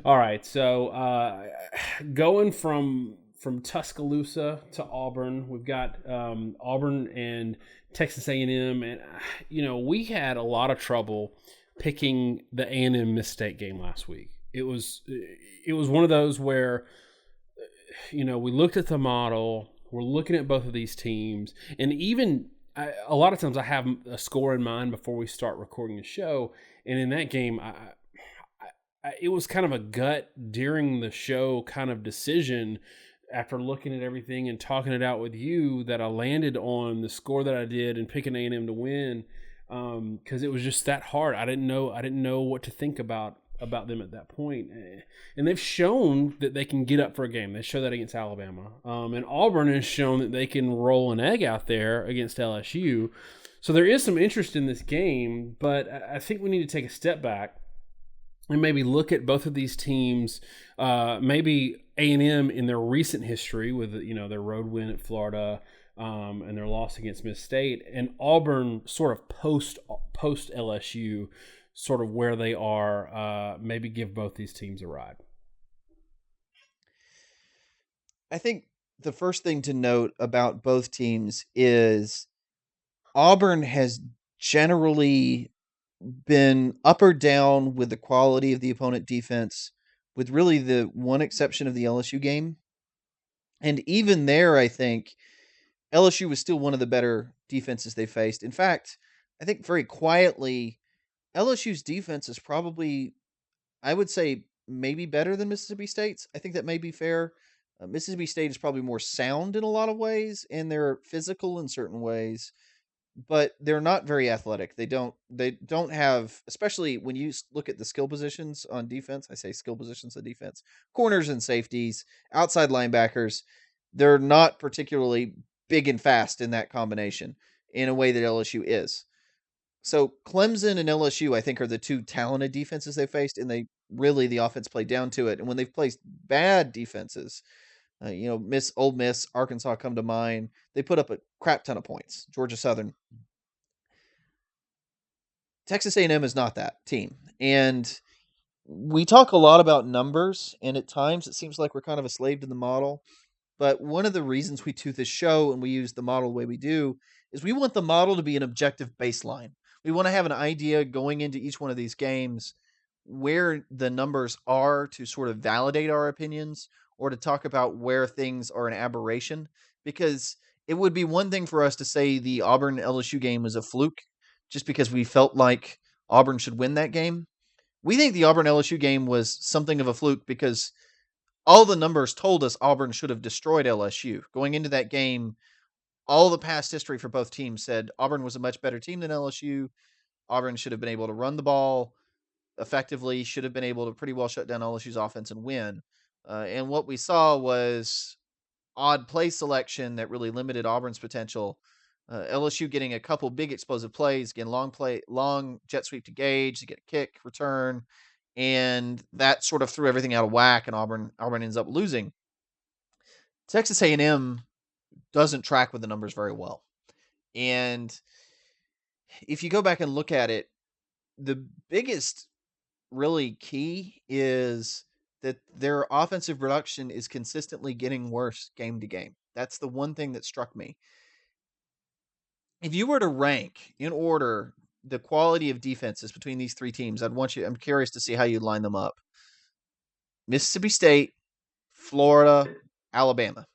All right, so going from Tuscaloosa to Auburn, we've got Auburn and Texas A&M, and we had a lot of trouble picking the A&M Miss State game last week. It was one of those where we looked at the model, we're looking at both of these teams, and even a lot of times I have a score in mind before we start recording the show, and in that game, it was kind of a gut during the show kind of decision after looking at everything and talking it out with you that I landed on the score that I did and picking A&M to win because it was just that hard. I didn't know what to think about them at that point. And they've shown that they can get up for a game. They showed that against Alabama. And Auburn has shown that they can roll an egg out there against LSU. So there is some interest in this game, but I think we need to take a step back and maybe look at both of these teams, maybe A&M in their recent history with their road win at Florida and their loss against Miss State, and Auburn sort of post LSU, sort of where they are. Maybe give both these teams a ride. I think the first thing to note about both teams is Auburn has generally been up or down with the quality of the opponent defense, with really the one exception of the LSU game. And even there, I think LSU was still one of the better defenses they faced. In fact, I think very quietly, LSU's defense is probably, I would say, maybe better than Mississippi State's. I think that may be fair. Mississippi State is probably more sound in a lot of ways, and they're physical in certain ways, but they're not very athletic. They don't have, especially when you look at the skill positions on defense. I say skill positions on defense: corners and safeties, outside linebackers. They're not particularly big and fast in that combination in a way that LSU is. So Clemson and LSU, I think, are the two talented defenses they faced, and they really the offense played down to it. And when they've placed bad defenses, Miss Old Miss, Arkansas come to mind. They put up a crap ton of points. Georgia Southern, Texas A&M is not that team, and we talk a lot about numbers, and at times it seems like we're kind of a slave to the model. But one of the reasons we do this show and we use the model the way we do is we want the model to be an objective baseline. We want to have an idea going into each one of these games where the numbers are to sort of validate our opinions or to talk about where things are an aberration. Because it would be one thing for us to say the Auburn LSU game was a fluke just because we felt like Auburn should win that game. We think the Auburn LSU game was something of a fluke because all the numbers told us Auburn should have destroyed LSU. Going into that game, all the past history for both teams said Auburn was a much better team than LSU. Auburn should have been able to run the ball effectively, should have been able to pretty well shut down LSU's offense and win. And what we saw was odd play selection that really limited Auburn's potential. LSU getting a couple big explosive plays, again, long jet sweep to Gage to get a kick return, and that sort of threw everything out of whack, and Auburn ends up losing. Texas A&M doesn't track with the numbers very well, and if you go back and look at it, the biggest really key is that their offensive production is consistently getting worse game to game. That's the one thing that struck me. If you were to rank in order the quality of defenses between these three teams, I'm curious to see how you'd line them up. Mississippi State, Florida, Alabama.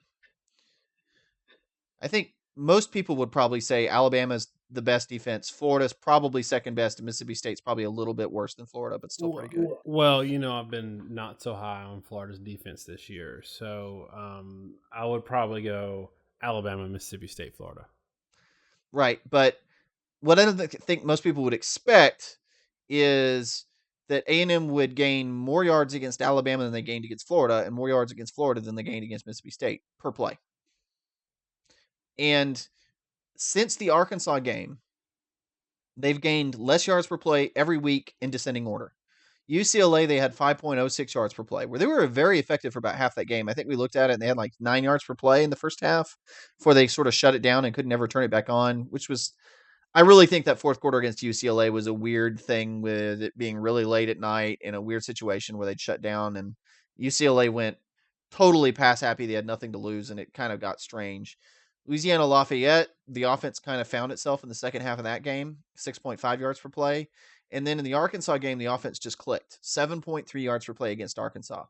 I think most people would probably say Alabama's the best defense. Florida's probably second best, and Mississippi State's probably a little bit worse than Florida, but still pretty good. Well, I've been not so high on Florida's defense this year, so I would probably go Alabama, Mississippi State, Florida. Right, but what I don't think most people would expect is that A&M would gain more yards against Alabama than they gained against Florida, and more yards against Florida than they gained against Mississippi State per play. And since the Arkansas game, they've gained less yards per play every week in descending order. UCLA, they had 5.06 yards per play, where they were very effective for about half that game. I think we looked at it, and they had like 9 yards per play in the first half before they sort of shut it down and could never turn it back on, which was I really think that fourth quarter against UCLA was a weird thing with it being really late at night in a weird situation where they'd shut down, and UCLA went totally pass happy. They had nothing to lose, and it kind of got strange. Louisiana Lafayette, the offense kind of found itself in the second half of that game, 6.5 yards per play. And then in the Arkansas game, the offense just clicked, 7.3 yards per play against Arkansas.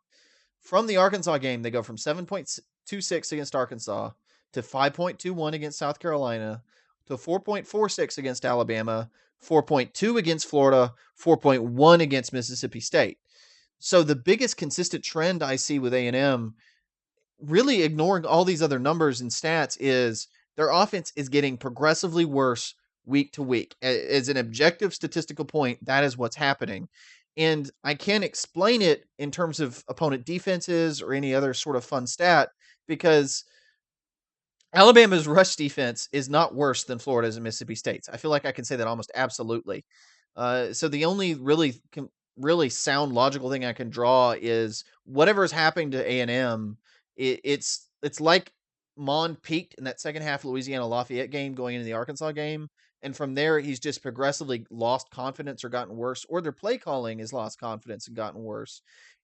From the Arkansas game, they go from 7.26 against Arkansas to 5.21 against South Carolina to 4.46 against Alabama, 4.2 against Florida, 4.1 against Mississippi State. So the biggest consistent trend I see with A&M, really ignoring all these other numbers and stats, is their offense is getting progressively worse week to week. As an objective statistical point, that is what's happening. And I can't explain it in terms of opponent defenses or any other sort of fun stat, because Alabama's rush defense is not worse than Florida's and Mississippi State's. I feel like I can say that almost absolutely. So the only really sound logical thing I can draw is whatever is happening to A&M. It's like Mond peaked in that second half Louisiana Lafayette game going into the Arkansas game, and from there he's just progressively lost confidence or gotten worse, or their play calling has lost confidence and gotten worse.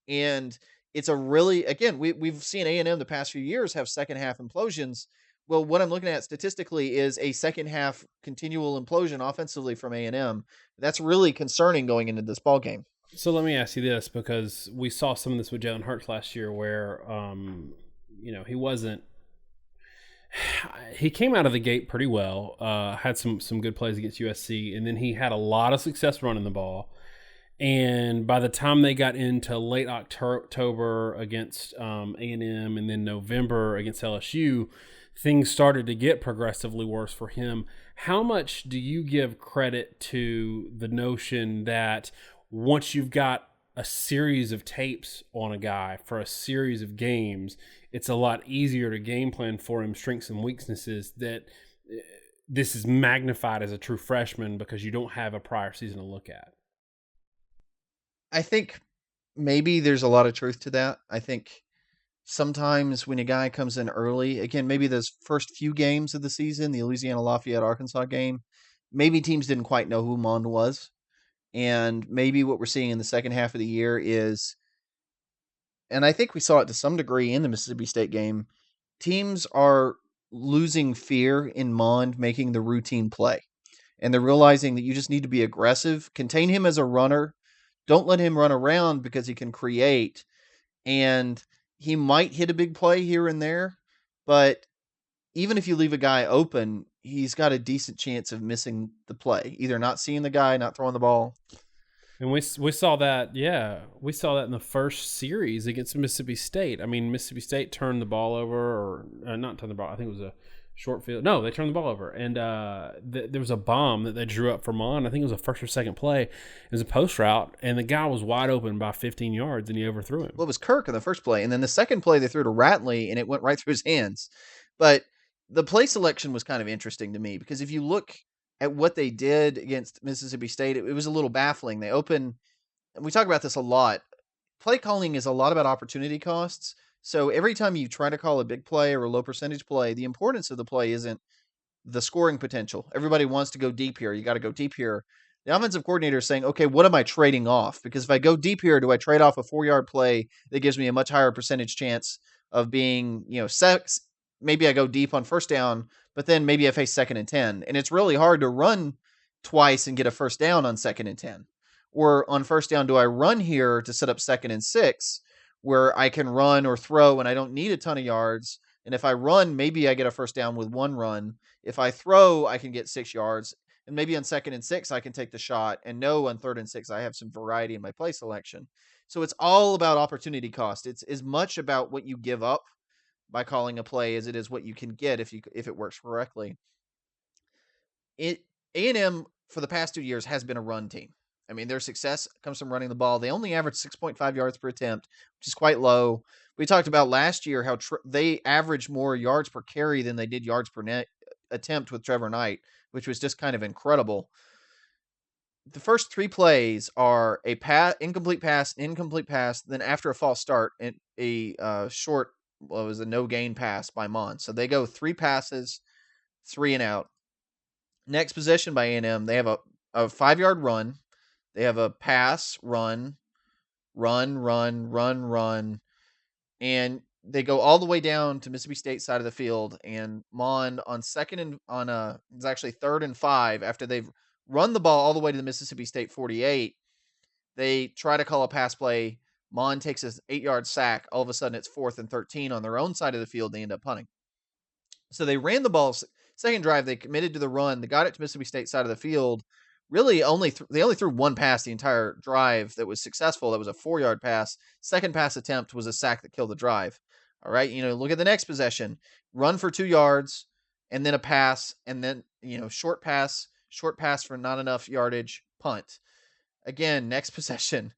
And it's a really, again, we've seen A&M the past few years have second half implosions. Well, what I'm looking at statistically is a second half continual implosion offensively from A&M. That's really concerning going into this ball game. So let me ask you this, because we saw some of this with Jalen Hurts last year, where he wasn't. He came out of the gate pretty well. Had some good plays against USC, and then he had a lot of success running the ball. And by the time they got into late October against A&M, and then November against LSU, things started to get progressively worse for him. How much do you give credit to the notion that once you've got a series of tapes on a guy for a series of games, it's a lot easier to game plan for him, strengths and weaknesses, that this is magnified as a true freshman because you don't have a prior season to look at? I think maybe there's a lot of truth to that. I think sometimes when a guy comes in early, again, maybe those first few games of the season, the Louisiana Lafayette Arkansas game, maybe teams didn't quite know who Mond was. And maybe what we're seeing in the second half of the year is, and I think we saw it to some degree in the Mississippi State game, teams are losing fear in Mond making the routine play. And they're realizing that you just need to be aggressive, contain him as a runner, don't let him run around because he can create. And he might hit a big play here and there, but even if you leave a guy open, he's got a decent chance of missing the play, either not seeing the guy, not throwing the ball. And we saw that, yeah, we saw that in the first series against Mississippi State. I mean, Mississippi State turned the ball over, or not turned the ball. I think it was a short field. No, they turned the ball over, and there was a bomb that they drew up for Mon. I think it was a first or second play. It was a post route, and the guy was wide open by 15 yards, and he overthrew him. Well, it was Kirk in the first play, and then the second play they threw to Ratley, and it went right through his hands. But the play selection was kind of interesting to me, because if you look at what they did against Mississippi State, it was a little baffling. They open, and we talk about this a lot. Play calling is a lot about opportunity costs. So every time you try to call a big play or a low percentage play, the importance of the play isn't the scoring potential. Everybody wants to go deep here. You got to go deep here. The offensive coordinator is saying, okay, what am I trading off? Because if I go deep here, do I trade off a 4-yard play that gives me a much higher percentage chance of being, maybe I go deep on first down, but then maybe I face 2nd and 10. And it's really hard to run twice and get a first down on 2nd and 10. Or on first down, do I run here to set up 2nd and 6, where I can run or throw and I don't need a ton of yards? And if I run, maybe I get a first down with one run. If I throw, I can get 6 yards. And maybe on 2nd and 6, I can take the shot. And no, on 3rd and 6, I have some variety in my play selection. So it's all about opportunity cost. It's as much about what you give up by calling a play as it is what you can get if it works correctly. A&M for the past 2 years has been a run team. I mean, their success comes from running the ball. They only average 6.5 yards per attempt, which is quite low. We talked about last year how they averaged more yards per carry than they did yards per attempt with Trevor Knight, which was just kind of incredible. The first 3 plays are a incomplete pass, then after a false start, and a short, it was a no gain pass by Mond. So they go 3 passes, 3 and out. Next possession by A&M, they have a 5-yard run. They have a pass, run, and they go all the way down to Mississippi State side of the field. And Mond on second and on it's actually 3rd and 5 after they've run the ball all the way to the Mississippi State 48. They try to call a pass play. Mond takes an 8-yard sack. All of a sudden, it's 4th and 13 on their own side of the field. They end up punting. So they ran the ball. Second drive, they committed to the run. They got it to Mississippi State side of the field. Really, they only threw one pass the entire drive that was successful. That was a 4-yard pass. Second pass attempt was a sack that killed the drive. All right, look at the next possession: run for 2 yards, and then a pass, and then short pass for not enough yardage, punt. Again, next possession,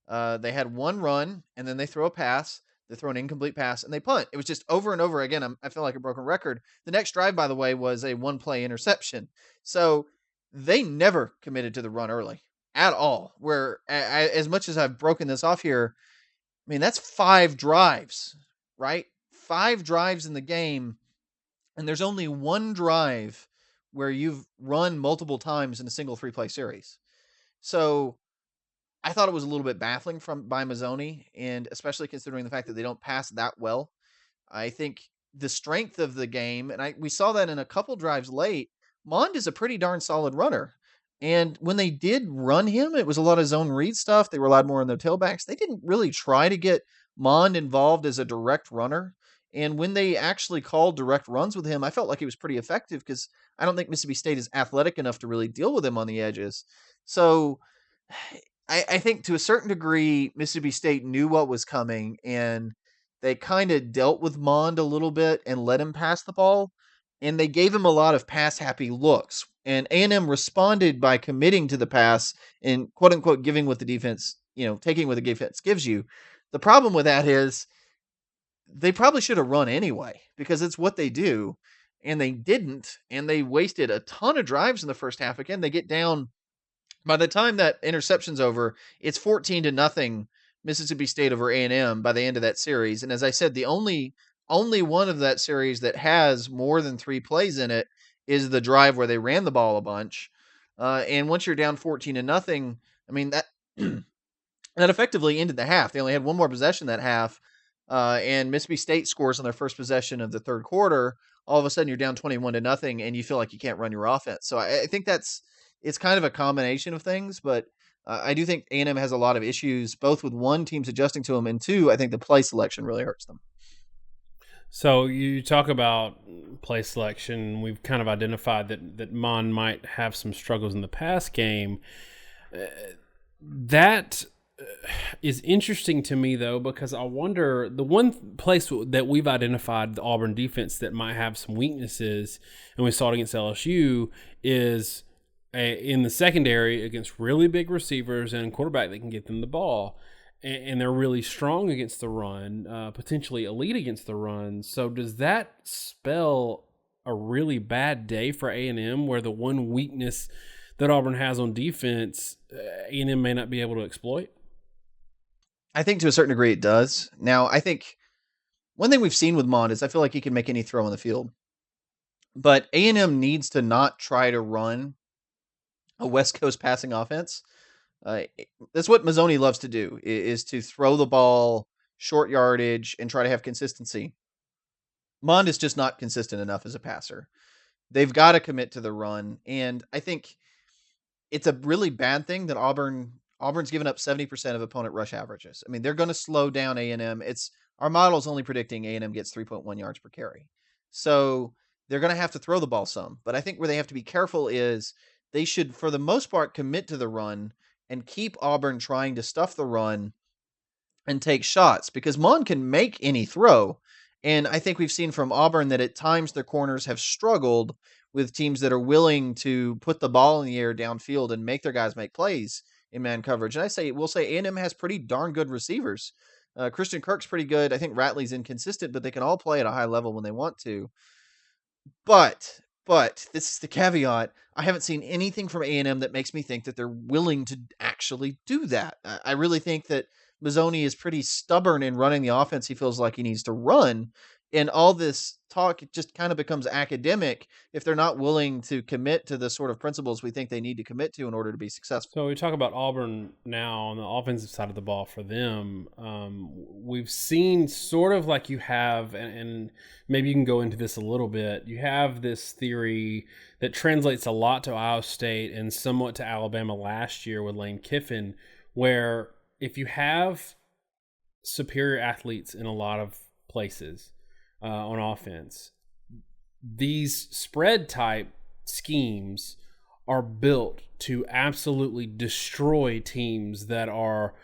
they had one run, and then they throw a pass. They throw an incomplete pass, and they punt. It was just over and over again. I feel like a broken record. The next drive, by the way, was a one-play interception. So they never committed to the run early at all. Where, as much as I've broken this off here, I mean, that's 5 drives, right? 5 drives in the game, and there's only one drive where you've run multiple times in a single 3-play series. So I thought it was a little bit baffling by Mazzoni, and especially considering the fact that they don't pass that well. I think the strength of the game, and we saw that in a couple drives late. Mond is a pretty darn solid runner, and when they did run him, it was a lot of zone read stuff. They relied more on their tailbacks. They didn't really try to get Mond involved as a direct runner. And when they actually called direct runs with him, I felt like he was pretty effective because I don't think Mississippi State is athletic enough to really deal with him on the edges. So I think to a certain degree, Mississippi State knew what was coming, and they kind of dealt with Mond a little bit and let him pass the ball, and they gave him a lot of pass-happy looks. And A&M responded by committing to the pass and quote-unquote giving what the defense, taking what the defense gives you. The problem with that is they probably should have run anyway because it's what they do, and they didn't, and they wasted a ton of drives in the first half. Again, they get down. By the time that interception's over, it's 14-0 Mississippi State over A&M by the end of that series. And as I said, the only one of that series that has more than 3 plays in it is the drive where they ran the ball a bunch. And once you're down 14-0, I mean that that effectively ended the half. They only had one more possession that half, and Mississippi State scores on their first possession of the third quarter. All of a sudden, you're down 21-0, and you feel like you can't run your offense. So I think it's kind of a combination of things, but I do think A&M has a lot of issues, both with one, teams adjusting to them, and two, I think the play selection really hurts them. So you talk about play selection. We've kind of identified that Mon might have some struggles in the pass game. That is interesting to me, though, because I wonder, the one place that we've identified the Auburn defense that might have some weaknesses, and we saw it against LSU, is in the secondary against really big receivers and quarterback that can get them the ball. And they're really strong against the run, potentially elite against the run. So does that spell a really bad day for A&M, where the one weakness that Auburn has on defense, A&M may not be able to exploit? I think to a certain degree it does. Now, I think one thing we've seen with Mond is I feel like he can make any throw on the field. But A&M needs to not try to run a West Coast passing offense. That's what Mazzoni loves to do, is to throw the ball short yardage and try to have consistency. Mond is just not consistent enough as a passer. They've got to commit to the run, and I think it's a really bad thing that Auburn's given up 70% of opponent rush averages. I mean, they're going to slow down A&M. Our model's only predicting A&M gets 3.1 yards per carry. So they're going to have to throw the ball some. But I think where they have to be careful is they should, for the most part, commit to the run and keep Auburn trying to stuff the run and take shots, because Mond can make any throw. And I think we've seen from Auburn that at times their corners have struggled with teams that are willing to put the ball in the air downfield and make their guys make plays in man coverage. And we'll say A&M has pretty darn good receivers. Christian Kirk's pretty good. I think Ratley's inconsistent, but they can all play at a high level when they want to. But this is the caveat. I haven't seen anything from A&M that makes me think that they're willing to actually do that. I really think that Mazzoni is pretty stubborn in running the offense he feels like he needs to run. And all this talk just kind of becomes academic if they're not willing to commit to the sort of principles we think they need to commit to in order to be successful. So we talk about Auburn now on the offensive side of the ball for them. We've seen sort of like you have, and maybe you can go into this a little bit. You have this theory that translates a lot to Ohio State and somewhat to Alabama last year with Lane Kiffin, where if you have superior athletes in a lot of places on offense, these spread type schemes are built to absolutely destroy teams that are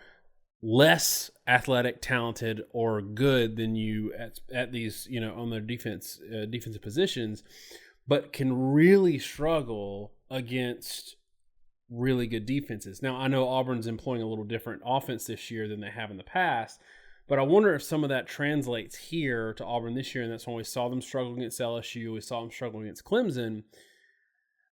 less athletic, talented, or good than you at these, on their defensive positions, but can really struggle against really good defenses. Now, I know Auburn's employing a little different offense this year than they have in the past, but I wonder if some of that translates here to Auburn this year, and that's when we saw them struggle against LSU, we saw them struggle against Clemson.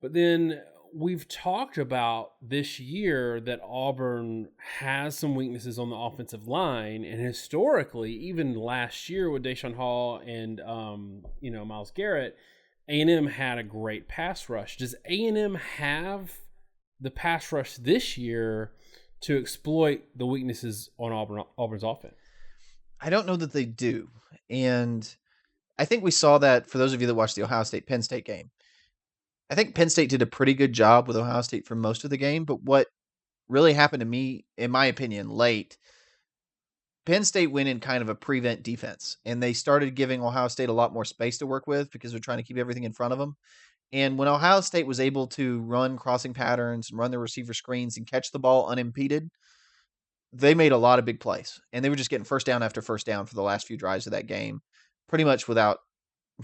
But then we've talked about this year that Auburn has some weaknesses on the offensive line, and historically, even last year with Deshaun Hall and Myles Garrett, A&M had a great pass rush. Does A&M have the pass rush this year to exploit the weaknesses on Auburn's offense? I don't know that they do. And I think we saw that for those of you that watched the Ohio State-Penn State game. I think Penn State did a pretty good job with Ohio State for most of the game, but what really happened to me, in my opinion, late, Penn State went in kind of a prevent defense, and they started giving Ohio State a lot more space to work with because they're trying to keep everything in front of them. And when Ohio State was able to run crossing patterns and run their receiver screens and catch the ball unimpeded, they made a lot of big plays. And they were just getting first down after first down for the last few drives of that game, pretty much without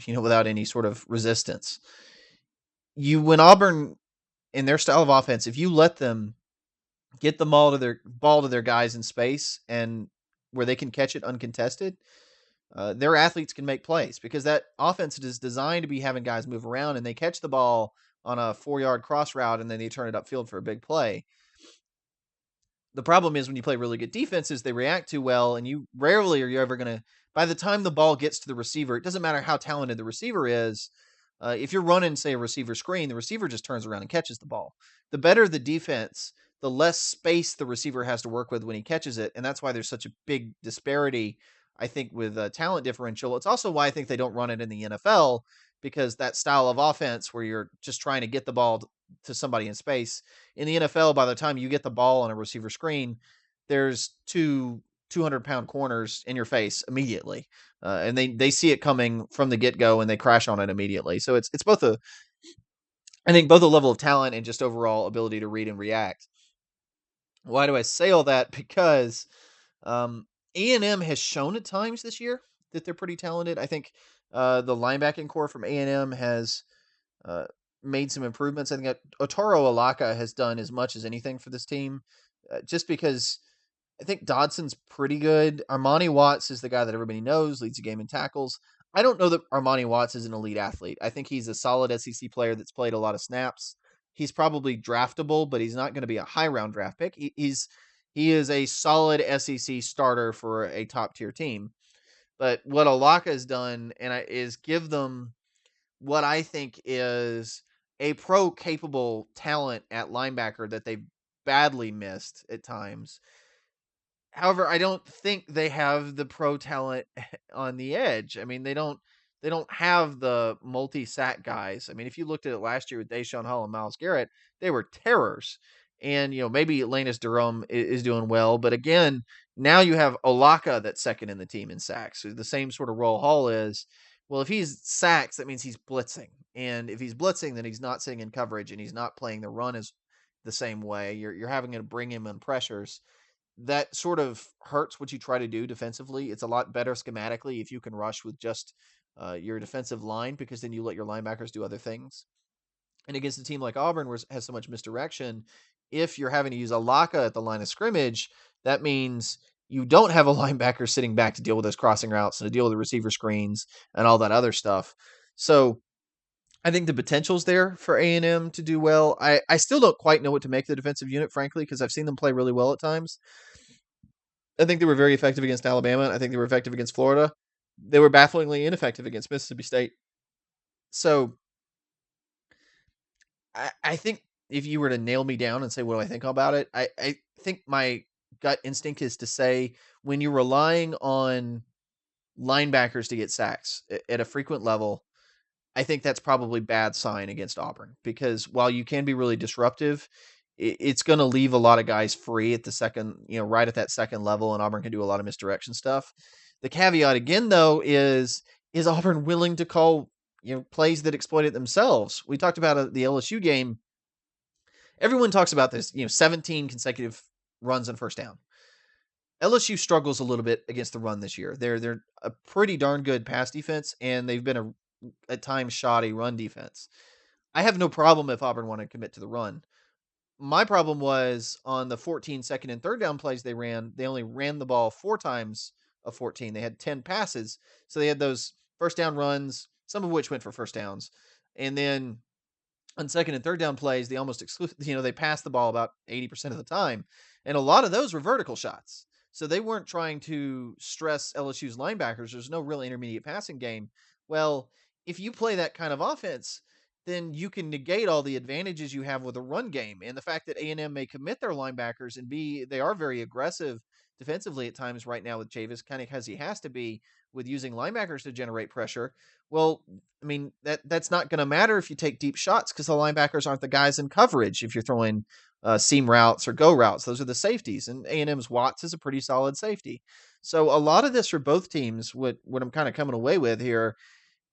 any sort of resistance. When Auburn in their style of offense, if you let them get the ball to their guys in space and where they can catch it uncontested, their athletes can make plays because that offense is designed to be having guys move around and they catch the ball on a 4-yard cross route and then they turn it upfield for a big play. The problem is when you play really good defenses, they react too well, and you rarely are you ever going to, by the time the ball gets to the receiver, it doesn't matter how talented the receiver is. If you're running, say, a receiver screen, the receiver just turns around and catches the ball. The better the defense, the less space the receiver has to work with when he catches it, and that's why there's such a big disparity, I think, with talent differential. It's also why I think they don't run it in the NFL, because that style of offense where you're just trying to get the ball to somebody in space. In the NFL, by the time you get the ball on a receiver screen, there's two 200-pound corners in your face immediately. And they see it coming from the get-go and they crash on it immediately. So it's both I think both a level of talent and just overall ability to read and react. Why do I say all that? Because A&M has shown at times this year that they're pretty talented. I think the linebacking core from A&M has made some improvements. I think Otaro Alaka has done as much as anything for this team, just because I think Dodson's pretty good. Armani Watts is the guy that everybody knows, leads the game in tackles. I don't know that Armani Watts is an elite athlete. I think he's a solid SEC player that's played a lot of snaps. He's probably draftable, but he's not going to be a high round draft pick. He is a solid SEC starter for a top tier team. But what Alaka has done is give them what I think is a pro capable talent at linebacker that they've badly missed at times. However, I don't think they have the pro talent on the edge. I mean, they don't have the multi-sack guys. I mean, if you looked at it last year with Deshaun Hall and Myles Garrett, they were terrors. And, maybe Atlantis Durham is doing well. But again, now you have Olaka that's second in the team in sacks. So the same sort of role Hall is. Well, if he's sacks, that means he's blitzing. And if he's blitzing, then he's not sitting in coverage and he's not playing the run as the same way. You're having to bring him in pressures. That sort of hurts what you try to do defensively. It's a lot better schematically if you can rush with just your defensive line, because then you let your linebackers do other things. And against a team like Auburn, where has so much misdirection, if you're having to use Alaka at the line of scrimmage, that means you don't have a linebacker sitting back to deal with those crossing routes and to deal with the receiver screens and all that other stuff. So I think the potential's there for A&M to do well. I still don't quite know what to make of the defensive unit, frankly, because I've seen them play really well at times. I think they were very effective against Alabama. I think they were effective against Florida. They were bafflingly ineffective against Mississippi State. So I think if you were to nail me down and say, what do I think about it? I think my gut instinct is to say when you're relying on linebackers to get sacks at a frequent level, I think that's probably bad sign against Auburn because while you can be really disruptive, it's going to leave a lot of guys free at the second, right at that second level, and Auburn can do a lot of misdirection stuff. The caveat again, though, is Auburn willing to call plays that exploit it themselves? We talked about the LSU game. Everyone talks about this, 17 consecutive runs on first down. LSU struggles a little bit against the run this year. They're a pretty darn good pass defense, and they've been at times shoddy run defense. I have no problem if Auburn want to commit to the run. My problem was on the 14 second and third down plays they ran, they only ran the ball 4 times of 14. They had 10 passes. So they had those first down runs, some of which went for first downs. And then on second and third down plays, they almost they passed the ball about 80% of the time. And a lot of those were vertical shots. So they weren't trying to stress LSU's linebackers. There's no real intermediate passing game. Well, if you play that kind of offense, then you can negate all the advantages you have with a run game. And the fact that A&M may commit their linebackers and they are very aggressive defensively at times right now with Chavis, kind of because he has to be with using linebackers to generate pressure. Well, I mean, that's not going to matter if you take deep shots because the linebackers aren't the guys in coverage if you're throwing seam routes or go routes. Those are the safeties, and A&M's Watts is a pretty solid safety. So a lot of this for both teams, what I'm kind of coming away with here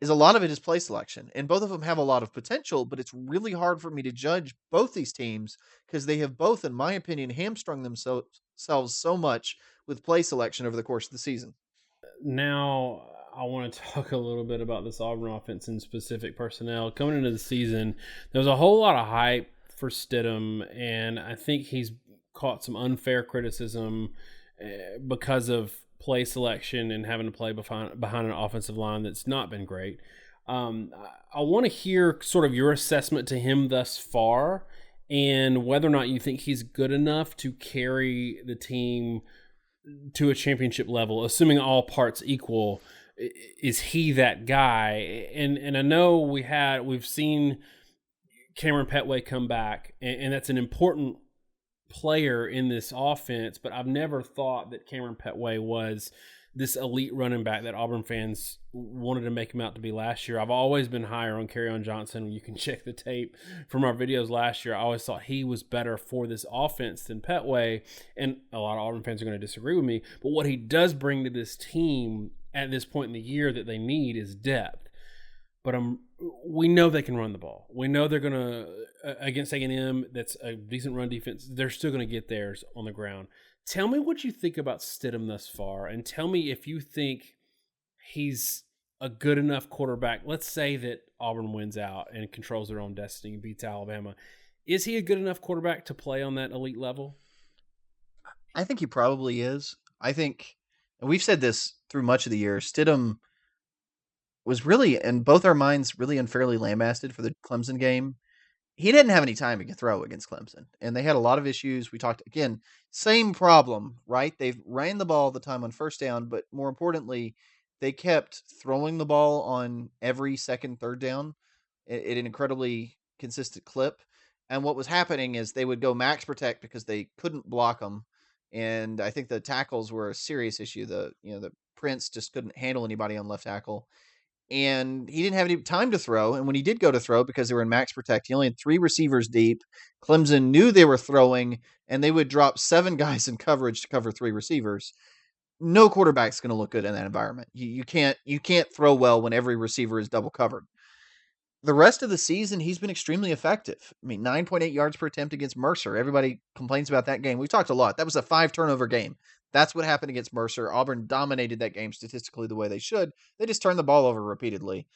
is a lot of it is play selection, and both of them have a lot of potential, but it's really hard for me to judge both these teams because they have both, in my opinion, hamstrung themselves so much with play selection over the course of the season. Now, I want to talk a little bit about this Auburn offense and specific personnel. Coming into the season, there was a whole lot of hype for Stidham, and I think he's caught some unfair criticism because of play selection and having to play behind an offensive line that's not been great. I want to hear sort of your assessment to him thus far and whether or not you think he's good enough to carry the team to a championship level, assuming all parts equal. Is he that guy? And I know we've seen Cameron Pettway come back, and that's an important player in this offense, but I've never thought that Cameron Pettway was this elite running back that Auburn fans wanted to make him out to be last year. I've always been higher on Kerryon Johnson. You can check the tape from our videos last year. I always thought he was better for this offense than Pettway, and a lot of Auburn fans are going to disagree with me, but what he does bring to this team at this point in the year that they need is depth. But we know they can run the ball. We know they're going to, against A&M, that's a decent run defense, they're still going to get theirs on the ground. Tell me what you think about Stidham thus far, and tell me if you think he's a good enough quarterback. Let's say that Auburn wins out and controls their own destiny and beats Alabama. Is he a good enough quarterback to play on that elite level? I think he probably is. I think, and we've said this through much of the year, Stidham was really, in both our minds, really unfairly lambasted for the Clemson game. He didn't have any time to throw against Clemson, and they had a lot of issues. We talked, again, same problem, right? They've ran the ball all the time on first down, but more importantly, they kept throwing the ball on every second, third down at an incredibly consistent clip. And what was happening is they would go max protect because they couldn't block them. And I think the tackles were a serious issue. The Prince just couldn't handle anybody on left tackle, and he didn't have any time to throw. And when he did go to throw, because they were in max protect, he only had 3 receivers deep. Clemson knew they were throwing, and they would drop 7 guys in coverage to cover 3 receivers. No quarterback's going to look good in that environment. You can't throw well when every receiver is double covered. The rest of the season, he's been extremely effective. I mean, 9.8 yards per attempt against Mercer. Everybody complains about that game. We've talked a lot. That was a 5 turnover game. That's what happened against Mercer. Auburn dominated that game statistically the way they should. They just turned the ball over repeatedly.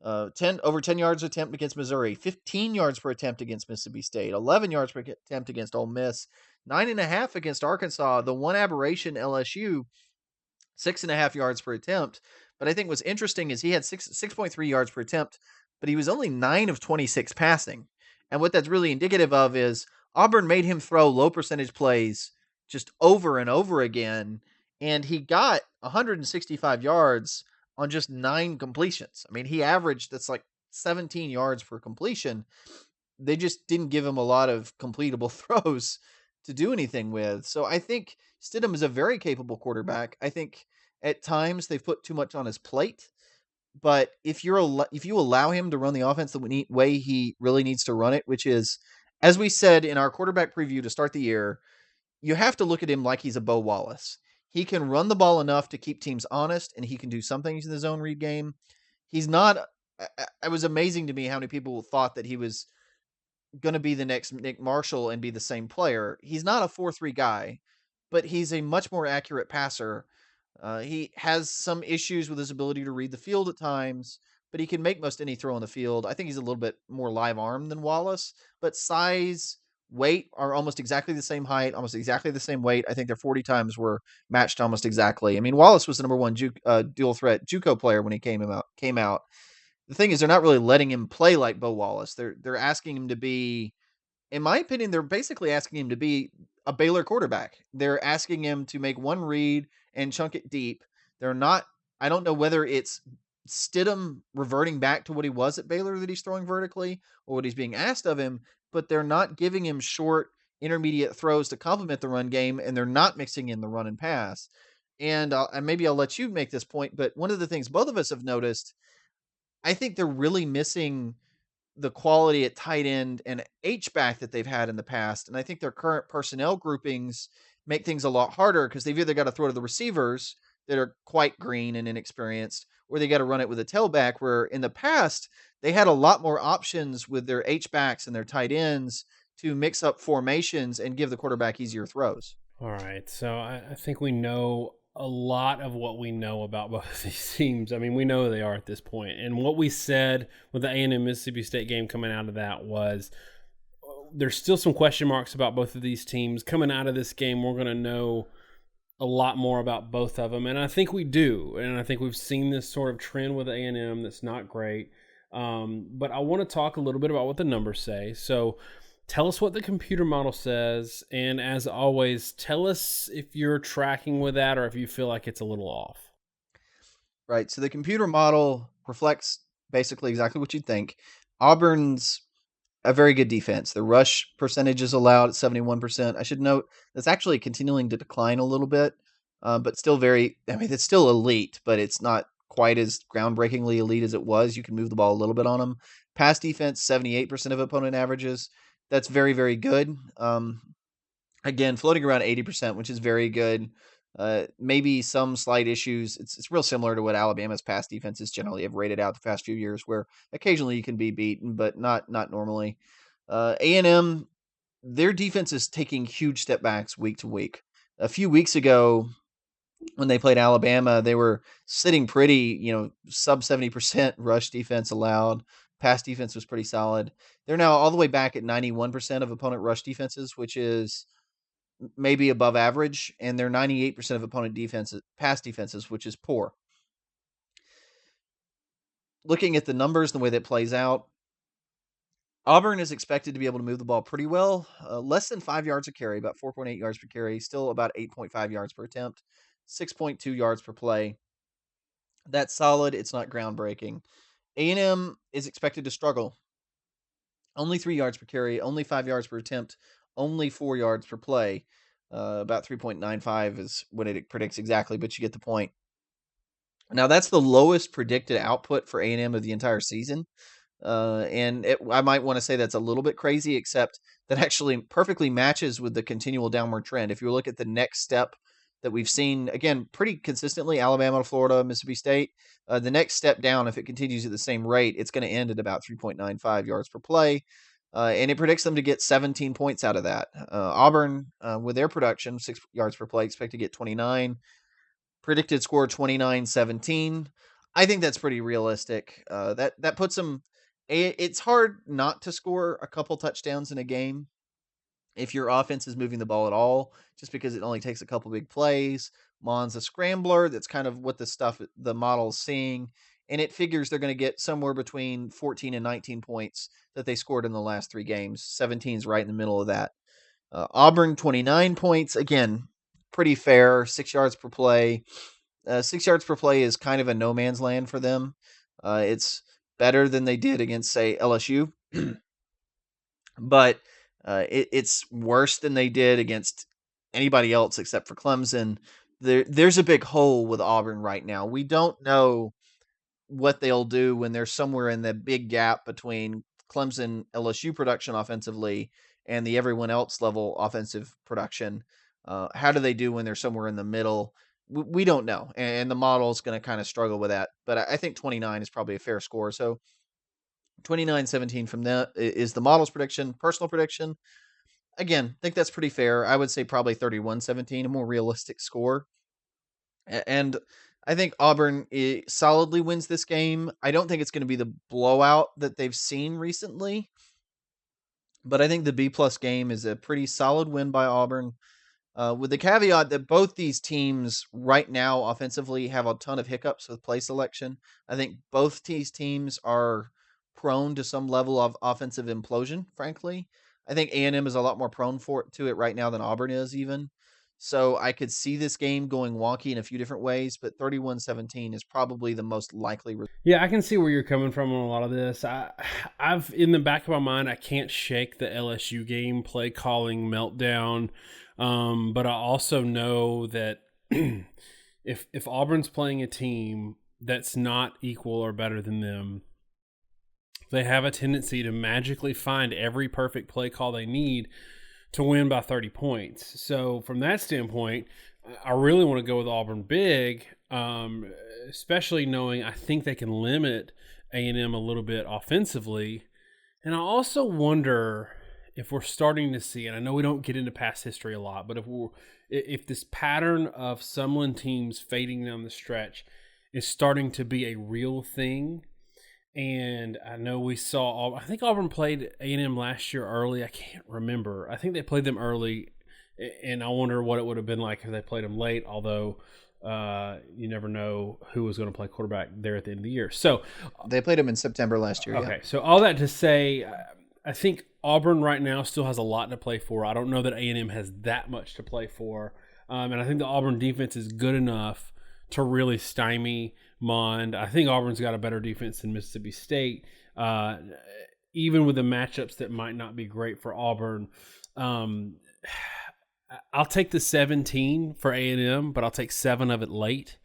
Over 10 yards per attempt against Missouri, 15 yards per attempt against Mississippi State, 11 yards per attempt against Ole Miss, 9.5 against Arkansas. The one aberration, LSU, 6.5 yards per attempt. But I think what's interesting is he had 6.3 yards per attempt, but he was only 9 of 26 passing. And what that's really indicative of is Auburn made him throw low percentage plays just over and over again. And he got 165 yards on just 9 completions. I mean, he averaged that's like 17 yards per completion. They just didn't give him a lot of completable throws to do anything with. So I think Stidham is a very capable quarterback. I think at times they've put too much on his plate, but if you allow him to run the offense the way he really needs to run it, which is as we said in our quarterback preview to start the year, you have to look at him like he's a Bo Wallace. He can run the ball enough to keep teams honest, and he can do some things in the zone read game. He's not. It was amazing to me how many people thought that he was going to be the next Nick Marshall and be the same player. He's not a 4-3 guy, but he's a much more accurate passer. He has some issues with his ability to read the field at times, but he can make most any throw on the field. I think he's a little bit more live arm than Wallace, but size, weight are almost exactly the same height, almost exactly the same weight. I think their 40 times were matched almost exactly. I mean, Wallace was the number one dual threat JUCO player when he came out. The thing is, they're not really letting him play like Bo Wallace. They're asking him to be, in my opinion, they're basically asking him to be a Baylor quarterback. They're asking him to make one read and chunk it deep. They're not. I don't know whether it's Stidham reverting back to what he was at Baylor that he's throwing vertically or what he's being asked of him, but they're not giving him short, intermediate throws to complement the run game, and they're not mixing in the run and pass. And maybe I'll let you make this point, but one of the things both of us have noticed, I think they're really missing the quality at tight end and H-back that they've had in the past. And I think their current personnel groupings make things a lot harder because they've either got to throw to the receivers that are quite green and inexperienced, or they got to run it with a tailback, where in the past they had a lot more options with their H-backs and their tight ends to mix up formations and give the quarterback easier throws. All right, so I think we know a lot of what we know about both of these teams. I mean, we know who they are at this point. And what we said with the A&M Mississippi State game coming out of that was there's still some question marks about both of these teams. Coming out of this game, we're going to know a lot more about both of them, and I think we do. And I think we've seen this sort of trend with A&M that's not great. But I want to talk a little bit about what the numbers say. So tell us what the computer model says, and as always, tell us if you're tracking with that or if you feel like it's a little off. Right. So the computer model reflects basically exactly what you'd think. Auburn's a very good defense. The rush percentage is allowed at 71%. I should note that's actually continuing to decline a little bit, but still very, I mean, it's still elite, but it's not quite as groundbreakingly elite as it was. You can move the ball a little bit on them. Pass defense, 78% of opponent averages. That's very, very good. Again, floating around 80%, which is very good. Maybe some slight issues. It's real similar to what Alabama's pass defenses generally have rated out the past few years, where occasionally you can be beaten, but not normally. A&M, their defense is taking huge step backs week to week. A few weeks ago, when they played Alabama, they were sitting pretty, sub 70% rush defense allowed. Pass defense was pretty solid. They're now all the way back at 91% of opponent rush defenses, which is maybe above average, and they're 98% of opponent defenses, pass defenses, which is poor. Looking at the numbers, the way that plays out, Auburn is expected to be able to move the ball pretty well, less than 5 yards a carry, about 4.8 yards per carry, still about 8.5 yards per attempt, 6.2 yards per play. That's solid. It's not groundbreaking. A&M is expected to struggle. Only 3 yards per carry, only 5 yards per attempt, only 4 yards per play. About 3.95 is what it predicts exactly, but you get the point. Now, that's the lowest predicted output for A&M of the entire season. I might want to say that's a little bit crazy, except that actually perfectly matches with the continual downward trend. If you look at the next step that we've seen, again, pretty consistently, Alabama to Florida, Mississippi State, the next step down, if it continues at the same rate, it's going to end at about 3.95 yards per play. And it predicts them to get 17 points out of that. Auburn, with their production, 6 yards per play, expect to get 29. Predicted score 29-17. I think that's pretty realistic. That puts them. It's hard not to score a couple touchdowns in a game if your offense is moving the ball at all, just because it only takes a couple big plays. Mond's a scrambler. That's kind of what the model's seeing. And it figures they're going to get somewhere between 14 and 19 points that they scored in the last 3 games. 17 is right in the middle of that. Auburn, 29 points. Again, pretty fair. 6 yards per play. 6 yards per play is kind of a no man's land for them. It's better than they did against, say, LSU, but it's worse than they did against anybody else except for Clemson. There's a big hole with Auburn right now. We don't know what they'll do when they're somewhere in the big gap between Clemson LSU production offensively and the everyone else level offensive production. How do they do when they're somewhere in the middle? We don't know, and the model is going to kind of struggle with that. But I think 29 is probably a fair score. So 29-17 from that is the model's prediction. Personal prediction, again, I think that's pretty fair. I would say probably 31-17, a more realistic score. And I think Auburn solidly wins this game. I don't think it's going to be the blowout that they've seen recently, but I think the B-plus game is a pretty solid win by Auburn, with the caveat that both these teams right now offensively have a ton of hiccups with play selection. I think both these teams are prone to some level of offensive implosion, frankly. I think A&M is a lot more prone to it right now than Auburn is even. So I could see this game going wonky in a few different ways, but 31-17 is probably the most likely result. Yeah, I can see where you're coming from on a lot of this. I've in the back of my mind, I can't shake the LSU game play calling meltdown, but I also know that if Auburn's playing a team that's not equal or better than them, they have a tendency to magically find every perfect play call they need to win by 30 points. So from that standpoint, I really want to go with Auburn big, especially knowing I think they can limit A&M a little bit offensively. And I also wonder if we're starting to see, and I know we don't get into past history a lot, but if this pattern of Sumlin teams fading down the stretch is starting to be a real thing. And I know we saw, I think Auburn played A&M last year early. I can't remember. I think they played them early, and I wonder what it would have been like if they played them late, although you never know who was going to play quarterback there at the end of the year. So they played them in September last year. Okay, so all that to say, I think Auburn right now still has a lot to play for. I don't know that A&M has that much to play for. And I think the Auburn defense is good enough to really stymie Mond. I think Auburn's got a better defense than Mississippi State, even with the matchups that might not be great for Auburn. I'll take the 17 for A&M, but I'll take 7 of it late.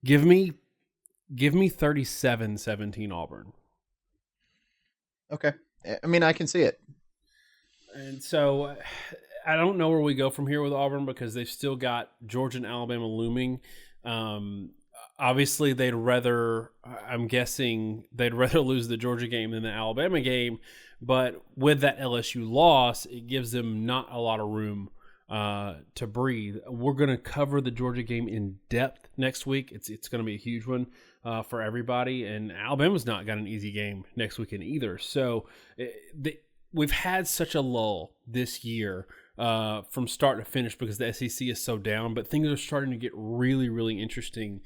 Give me 37-17 Auburn. Okay. I mean, I can see it. And so I don't know where we go from here with Auburn because they've still got Georgia and Alabama looming. Obviously, I'm guessing they'd rather lose the Georgia game than the Alabama game. But with that LSU loss, it gives them not a lot of room to breathe. We're going to cover the Georgia game in depth next week. It's going to be a huge one for everybody. And Alabama's not got an easy game next weekend either. So we've had such a lull this year from start to finish because the SEC is so down, but things are starting to get really, really interesting.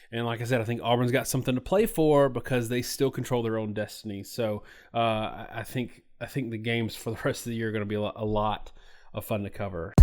And like I said, I think Auburn's got something to play for because they still control their own destiny. So I think the games for the rest of the year are going to be a lot of fun to cover.